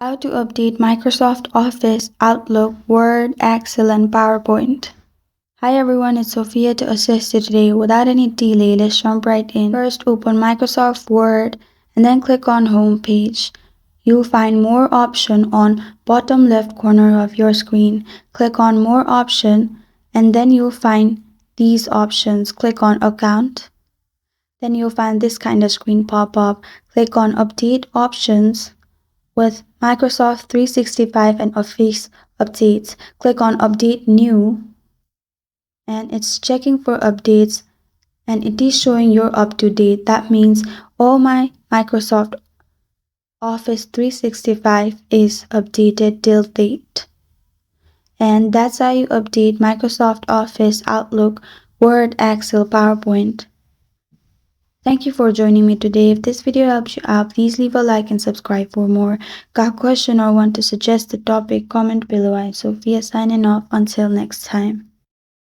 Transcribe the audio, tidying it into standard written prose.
How to update Microsoft Office, Outlook, Word, Excel, and PowerPoint. Hi everyone, it's Sophia to assist you today. Without any delay, let's jump right in. First, open Microsoft Word and then click on Home page. You'll find More option on bottom left corner of your screen. Click on More option and then you'll find these options. Click on Account. Then you'll find this kind of screen pop up. Click on Update Options. With Microsoft 365 and Office updates, click on Update New and it's checking for updates and it is showing you're up to date. That means all my Microsoft Office 365 is updated till date. And that's how you update Microsoft Office, Outlook, Word, Excel, PowerPoint. Thank you for joining me today. If this video helps you out, please leave a like and subscribe for more. Got a question or want to suggest a topic, comment below. I'm Sophia signing off. Until next time.